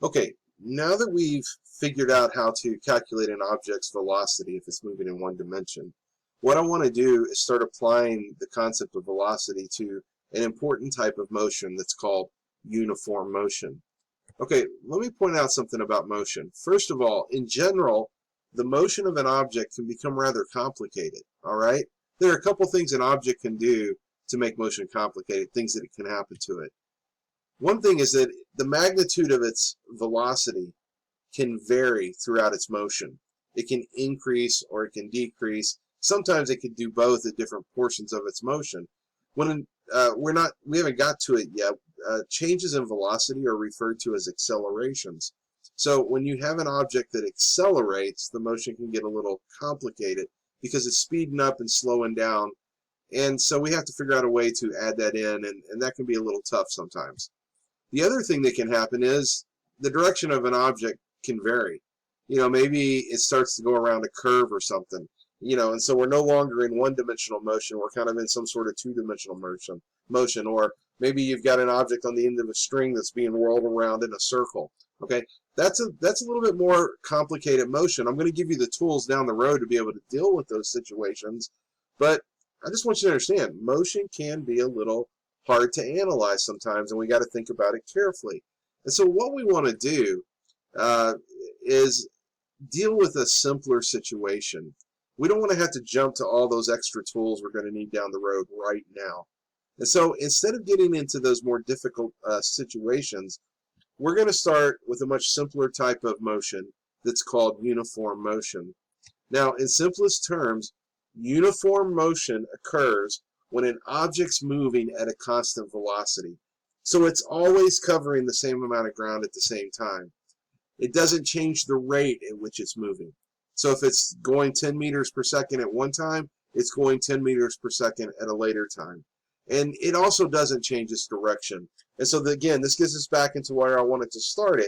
Okay, now that we've figured out how to calculate an object's velocity if it's moving in one dimension, what I want to do is start applying the concept of velocity to an important type of motion that's called uniform motion. Okay, let me point out something about motion. First of all, in general, the motion of an object can become rather complicated, all right? There are a couple things an object can do to make motion complicated, things that can happen to it. One thing is that the magnitude of its velocity can vary throughout its motion. It can increase or it can decrease. Sometimes it can do both at different portions of its motion. When we haven't got to it yet, changes in velocity are referred to as accelerations. So when you have an object that accelerates, the motion can get a little complicated because it's speeding up and slowing down. And so we have to figure out a way to add that in, and that can be a little tough sometimes. The other thing that can happen is the direction of an object can vary. Maybe it starts to go around a curve or something, and so we're no longer in one-dimensional motion. We're kind of in some sort of two-dimensional motion. Or maybe you've got an object on the end of a string that's being whirled around in a circle. Okay, that's a little bit more complicated motion. I'm going to give you the tools down the road to be able to deal with those situations, but I just want you to understand, motion can be a little hard to analyze sometimes, and we got to think about it carefully. And so what we want to do is deal with a simpler situation. We don't want to have to jump to all those extra tools we're going to need down the road right now. And so instead of getting into those more difficult situations, we're going to start with a much simpler type of motion that's called uniform motion. Now, in simplest terms, uniform motion occurs when an object's moving at a constant velocity. So it's always covering the same amount of ground at the same time. It doesn't change the rate at which it's moving. So if it's going 10 meters per second at one time, it's going 10 meters per second at a later time. And it also doesn't change its direction. And so again, this gets us back into where I wanted to start,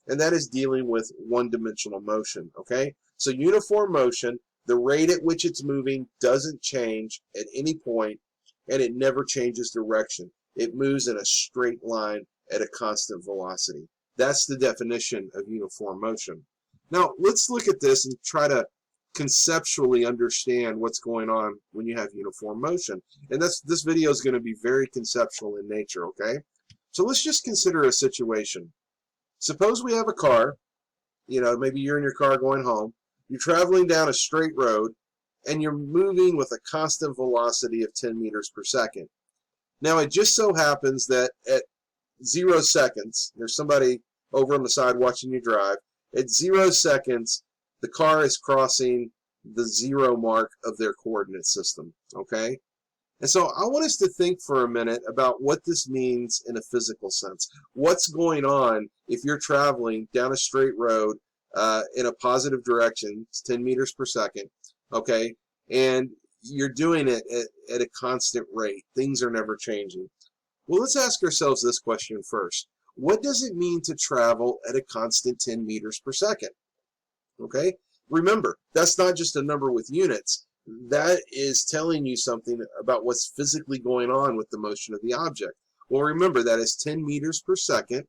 and that is dealing with one-dimensional motion, okay? So uniform motion, the rate at which it's moving doesn't change at any point, and it never changes direction. It moves in a straight line at a constant velocity. That's the definition of uniform motion. Now, let's look at this and try to conceptually understand what's going on when you have uniform motion. And this video is going to be very conceptual in nature, okay? So let's just consider a situation. Suppose we have a car, maybe you're in your car going home. You're traveling down a straight road, and you're moving with a constant velocity of 10 meters per second. Now, it just so happens that at 0 seconds, there's somebody over on the side watching you drive. At 0 seconds, the car is crossing the 0 mark of their coordinate system, okay? And so I want us to think for a minute about what this means in a physical sense. What's going on if you're traveling down a straight road in a positive direction, it's 10 meters per second, okay? And you're doing it at a constant rate. Things are never changing. Well, let's ask ourselves this question first. What does it mean to travel at a constant 10 meters per second? Okay? Remember, that's not just a number with units. That is telling you something about what's physically going on with the motion of the object. Well, remember, that is 10 meters per second.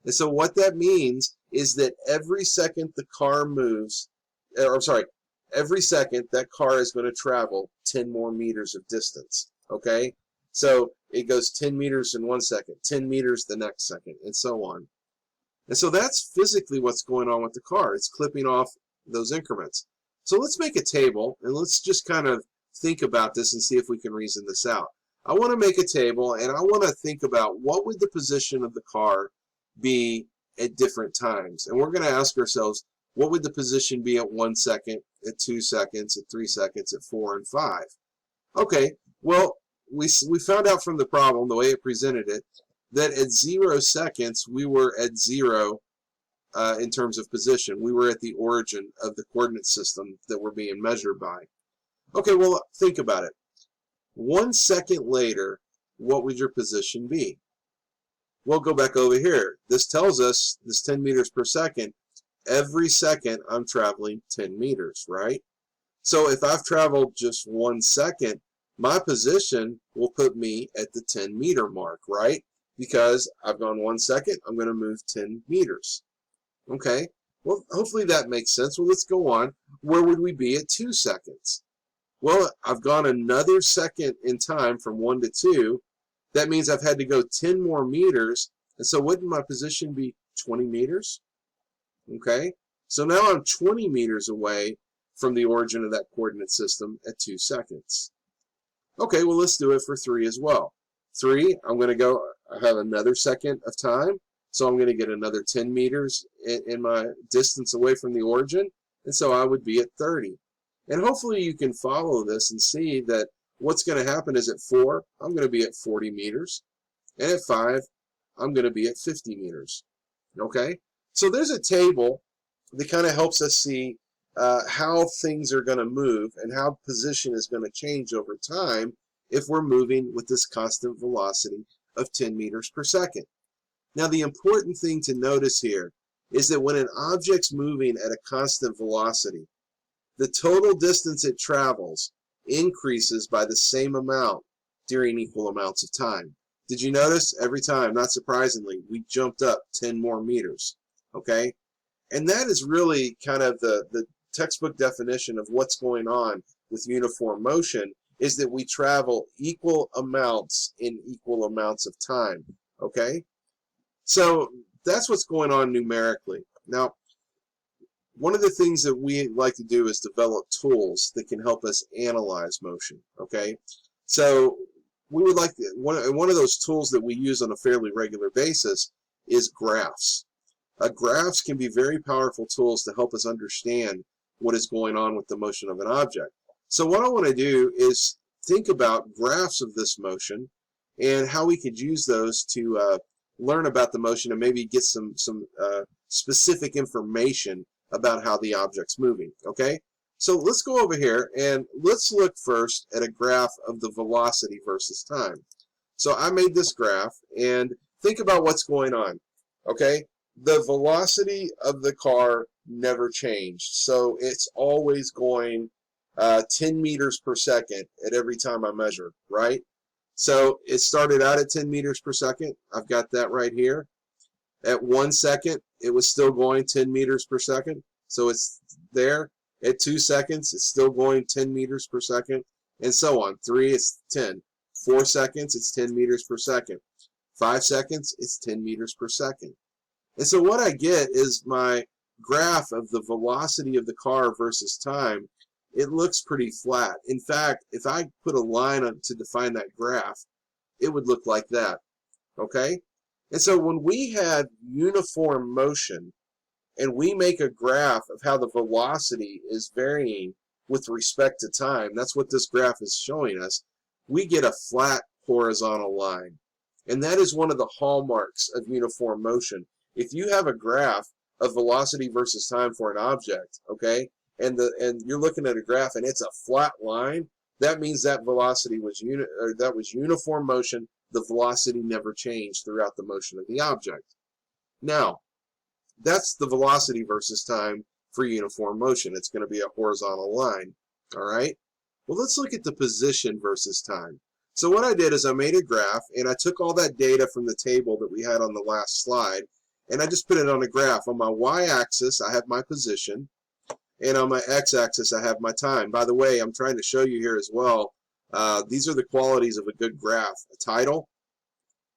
And so what that means is that every second the car moves, every second that car is going to travel 10 more meters of distance. Okay? So it goes 10 meters in 1 second, 10 meters the next second, and so on. And so that's physically what's going on with the car. It's clipping off those increments. So let's make a table, and let's just kind of think about this and see if we can reason this out. I want to make a table, and I want to think about what would the position of the car be at different times. And we're going to ask ourselves, what would the position be at 1 second, at 2 seconds, at 3 seconds, at 4 and 5? Okay, well, we found out from the problem, the way it presented it, that at 0 seconds, we were at 0 in terms of position. We were at the origin of the coordinate system that we're being measured by. Okay, well, think about it. 1 second later, what would your position be? We'll go back over here. This tells us, this 10 meters per second, every second I'm traveling 10 meters, right? So if I've traveled just 1 second, my position will put me at the 10 meter mark, right? because I've gone 1 second, I'm going to move 10 meters. Okay, well, hopefully that makes sense. Well, let's go on. Where would we be at 2 seconds? Well, I've gone another second in time from 1 to 2. That means I've had to go 10 more meters. And so wouldn't my position be 20 meters? Okay, so now I'm 20 meters away from the origin of that coordinate system at 2 seconds. Okay, well, let's do it for 3 as well. 3, I'm going to go, I have another second of time, so I'm going to get another 10 meters in my distance away from the origin, and so I would be at 30. And hopefully you can follow this and see that what's going to happen is at 4, I'm going to be at 40 meters, and at 5, I'm going to be at 50 meters. Okay, so there's a table that kind of helps us see how things are going to move and how position is going to change over time if we're moving with this constant velocity of 10 meters per second. Now, the important thing to notice here is that when an object's moving at a constant velocity, the total distance it travels increases by the same amount during equal amounts of time. Did you notice? Every time, not surprisingly, we jumped up 10 more meters. Okay? And that is really kind of the textbook definition of what's going on with uniform motion, is that we travel equal amounts in equal amounts of time. Okay? So that's what's going on numerically. Now, one of the things that we like to do is develop tools that can help us analyze motion. Okay? So we would like to, one of those tools that we use on a fairly regular basis is graphs. Graphs can be very powerful tools to help us understand what is going on with the motion of an object. So what I want to do is think about graphs of this motion and how we could use those to learn about the motion and maybe get some specific information about how the object's moving. Okay? So let's go over here and let's look first at a graph of the velocity versus time. So I made this graph and think about what's going on. Okay? The velocity of the car never changed. So it's always going 10 meters per second at every time I measure, right? So it started out at 10 meters per second. I've got that right here. At 1 second, it was still going 10 meters per second. So it's there. At 2 seconds, it's still going 10 meters per second, and so on. 3, it's 10. 4 seconds, it's 10 meters per second. 5 seconds, it's 10 meters per second. And so what I get is my graph of the velocity of the car versus time. It looks pretty flat. In fact, if I put a line to define that graph, it would look like that. Okay? And so when we have uniform motion, and we make a graph of how the velocity is varying with respect to time, that's what this graph is showing us, we get a flat horizontal line. And that is one of the hallmarks of uniform motion. If you have a graph of velocity versus time for an object, okay, and you're looking at a graph and it's a flat line, that means that velocity was uniform motion. The velocity never changed throughout the motion of the object. Now, that's the velocity versus time for uniform motion. It's going to be a horizontal line. All right? Well, let's look at the position versus time. So what I did is I made a graph, and I took all that data from the table that we had on the last slide, and I just put it on a graph. On my y-axis, I have my position, and on my x-axis, I have my time. By the way, I'm trying to show you here as well, these are the qualities of a good graph. A title,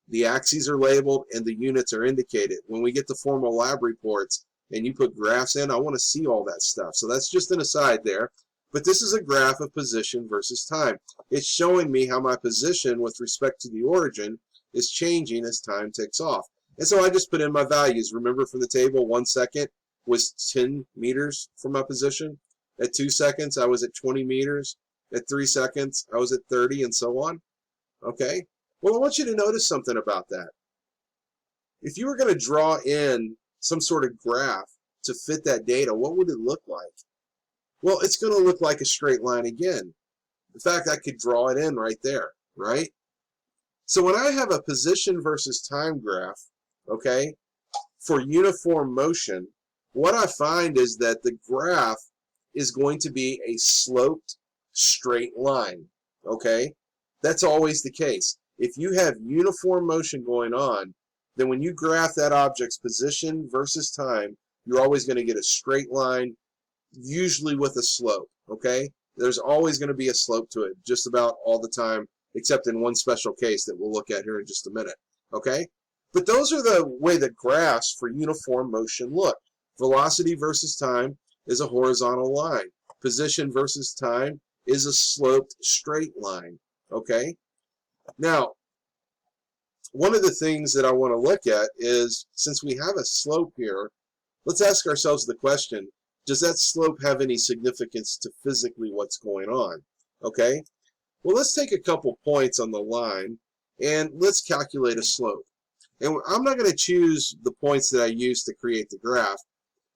the axes are labeled, and the units are indicated. When we get the formal lab reports and you put graphs in, I want to see all that stuff. So that's just an aside there. But this is a graph of position versus time. It's showing me how my position with respect to the origin is changing as time ticks off. And so I just put in my values. Remember from the table, 1 second was 10 meters for my position. At 2 seconds, I was at 20 meters. At 3 seconds, I was at 30, and so on. Okay? Well, I want you to notice something about that. If you were going to draw in some sort of graph to fit that data, what would it look like? Well, it's going to look like a straight line again. In fact, I could draw it in right there, right? So when I have a position versus time graph, okay, for uniform motion, what I find is that the graph is going to be a sloped straight line, okay? That's always the case. if you have uniform motion going on, then when you graph that object's position versus time, you're always going to get a straight line, usually with a slope, okay? There's always going to be a slope to it, just about all the time, except in one special case that we'll look at here in just a minute, okay? But those are the way the graphs for uniform motion look. Velocity versus time is a horizontal line. Position versus time is a sloped straight line, okay? Now, one of the things that I want to look at is, since we have a slope here, let's ask ourselves the question, does that slope have any significance to physically what's going on? Okay? Well, let's take a couple points on the line, and let's calculate a slope. And I'm not going to choose the points that I use to create the graph.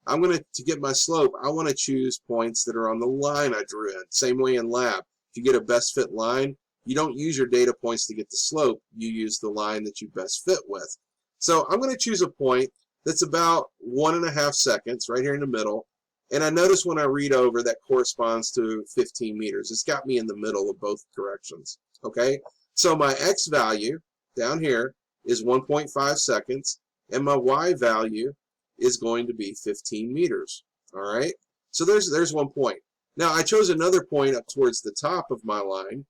I'm going to get my slope, I want to choose points that are on the line I drew in. Same way in lab. If you get a best fit line, you don't use your data points to get the slope. You use the line that you best fit with. So I'm going to choose a point that's about 1.5 seconds right here in the middle. And I notice when I read over that corresponds to 15 meters. It's got me in the middle of both directions. Okay? So my x value down here is 1.5 seconds. And my y value is going to be 15 meters. All right? So there's one point. Now I chose another point up towards the top of my line.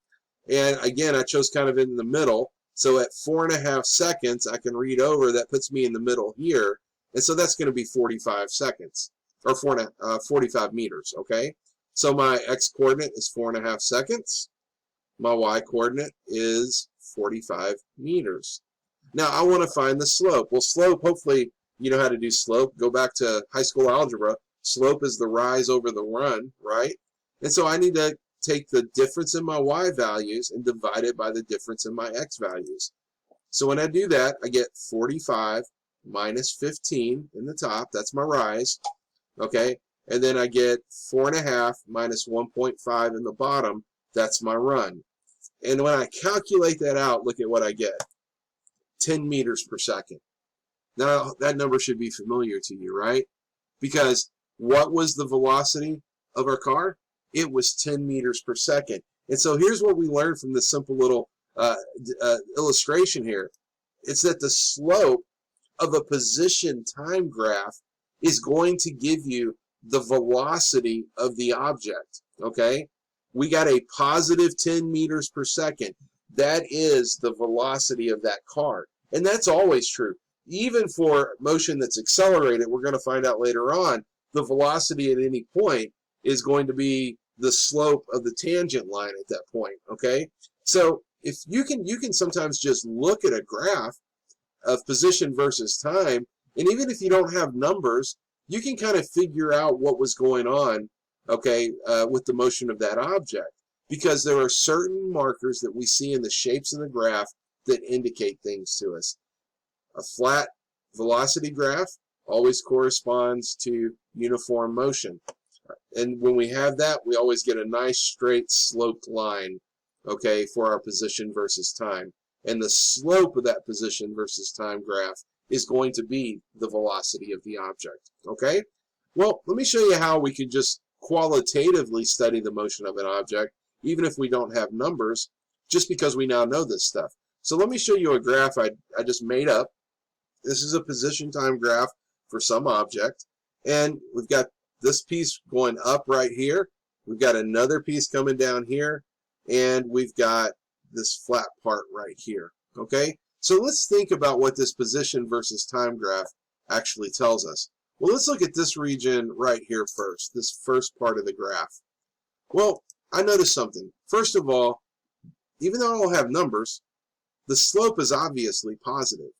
And again, I chose kind of in the middle. So at 4.5 seconds, I can read over. That puts me in the middle here. And so that's going to be 45 seconds, or 45 meters, okay? So my x-coordinate is 4.5 seconds. My y-coordinate is 45 meters. Now, I want to find the slope. Well, slope, hopefully you know how to do slope. Go back to high school algebra. Slope is the rise over the run, right? And so I need to take the difference in my y values and divide it by the difference in my x values. So when I do that, I get 45 minus 15 in the top. That's my rise. Okay? And then I get 4.5 minus 1.5 in the bottom. That's my run. And when I calculate that out, look at what I get. 10 meters per second. Now, that number should be familiar to you, right? Because what was the velocity of our car? It was 10 meters per second. And so here's what we learned from this simple little illustration here. It's that the slope of a position time graph is going to give you the velocity of the object, okay? We got a positive 10 meters per second. That is the velocity of that car. And that's always true. Even for motion that's accelerated, we're going to find out later on, the velocity at any point is going to be the slope of the tangent line at that point, okay? So if you can sometimes just look at a graph of position versus time, and even if you don't have numbers, you can kind of figure out what was going on, okay, with the motion of that object, because there are certain markers that we see in the shapes of the graph that indicate things to us. A flat velocity graph always corresponds to uniform motion. And when we have that, we always get a nice straight sloped line, okay, for our position versus time. And the slope of that position versus time graph is going to be the velocity of the object, okay? Well, let me show you how we can just qualitatively study the motion of an object, even if we don't have numbers, just because we now know this stuff. So let me show you a graph I just made up. This is a position time graph for some object. And we've got this piece going up right here. We've got another piece coming down here. And we've got this flat part right here. Okay? So let's think about what this position versus time graph actually tells us. Well, let's look at this region right here first, this first part of the graph. Well, I noticed something. First of all, even though I don't have numbers, the slope is obviously positive.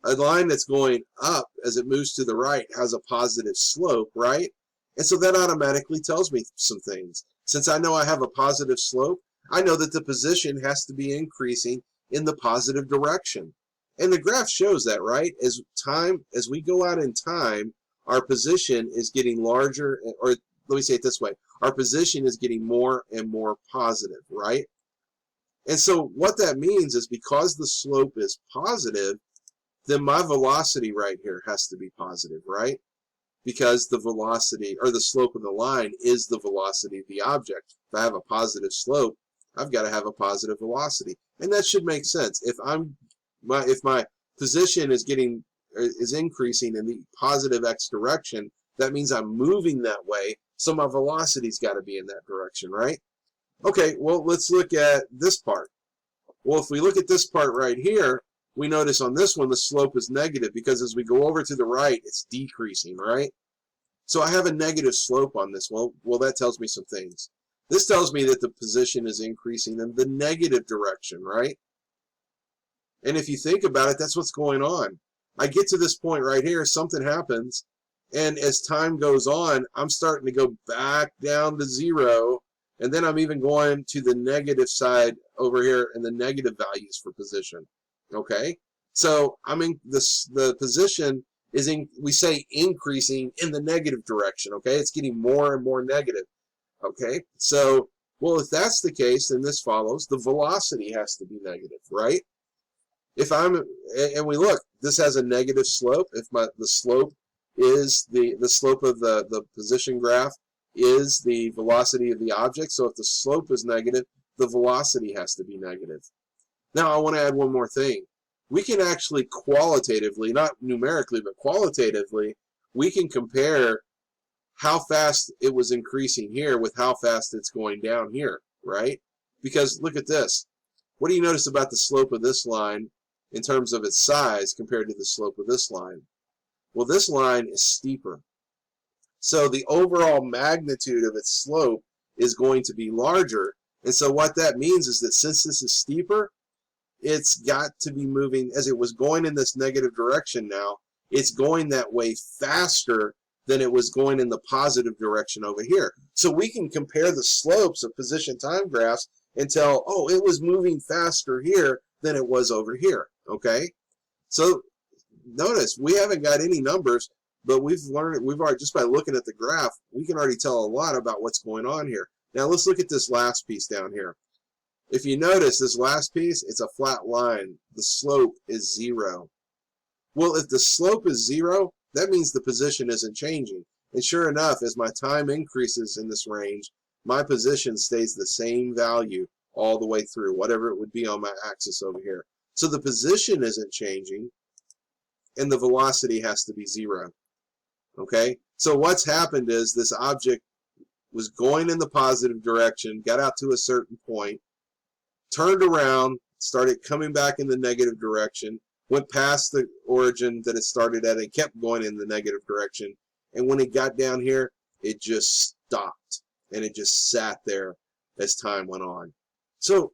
A line that's going up as it moves to the right has a positive slope, right? And so that automatically tells me some things. Since I know I have a positive slope, I know that the position has to be increasing in the positive direction. And the graph shows that, right? As we go out in time, our position is getting larger, or let me say it this way, our position is getting more and more positive, right? And so what that means is because the slope is positive, then my velocity right here has to be positive, right? Because the velocity, or the slope of the line, is the velocity of the object. If I have a positive slope, I've got to have a positive velocity. And that should make sense. If my position is increasing in the positive x direction, that means I'm moving that way, so my velocity's got to be in that direction, right? Okay, well, let's look at this part. Well, if we look at this part right here, we notice on this one the slope is negative because as we go over to the right, it's decreasing, right? So I have a negative slope on this. Well, that tells me some things. This tells me that the position is increasing in the negative direction, right? And if you think about it, that's what's going on. I get to this point right here, something happens, and as time goes on, I'm starting to go back down to 0, and then I'm even going to the negative side over here in the negative values for position. Okay? So I mean the position is we say increasing in the negative direction, okay? It's getting more and more negative. Okay? So, well, if that's the case, then this follows the velocity has to be negative, right? And we look, this has a negative slope. If the slope is the slope of the position graph is the velocity of the object. So if the slope is negative, the velocity has to be negative. Now I want to add one more thing. We can actually qualitatively, not numerically, but qualitatively, we can compare how fast it was increasing here with how fast it's going down here, right? Because look at this. What do you notice about the slope of this line in terms of its size compared to the slope of this line? Well, this line is steeper. So the overall magnitude of its slope is going to be larger. And so what that means is that since this is steeper, it's got to be moving, as it was going in this negative direction now, it's going that way faster than it was going in the positive direction over here. So we can compare the slopes of position time graphs and tell, oh, it was moving faster here than it was over here, okay? So notice, we haven't got any numbers, but we've already, just by looking at the graph, we can already tell a lot about what's going on here. Now let's look at this last piece down here. If you notice this last piece, it's a flat line. The slope is 0. Well, if the slope is 0, that means the position isn't changing. And sure enough, as my time increases in this range, my position stays the same value all the way through, whatever it would be on my axis over here. So the position isn't changing, and the velocity has to be 0. Okay? So what's happened is this object was going in the positive direction, got out to a certain point, turned around, started coming back in the negative direction, went past the origin that it started at and kept going in the negative direction. And when it got down here, it just stopped. And it just sat there as time went on. So,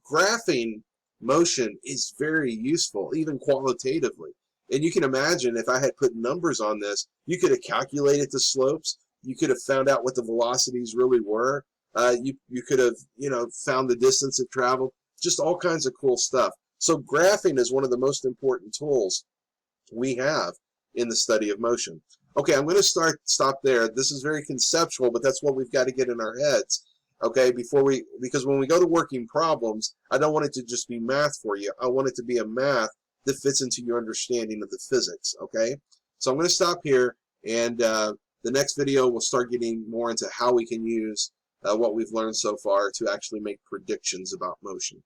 graphing motion is very useful, even qualitatively. And you can imagine if I had put numbers on this, you could have calculated the slopes. You could have found out what the velocities really were. You could have, found the distance it traveled. Just all kinds of cool stuff. So graphing is one of the most important tools we have in the study of motion. Okay, I'm going to stop there. This is very conceptual, but that's what we've got to get in our heads. Okay, because when we go to working problems, I don't want it to just be math for you. I want it to be a math that fits into your understanding of the physics. Okay, so I'm going to stop here, and the next video we'll start getting more into how we can use what we've learned so far to actually make predictions about motion.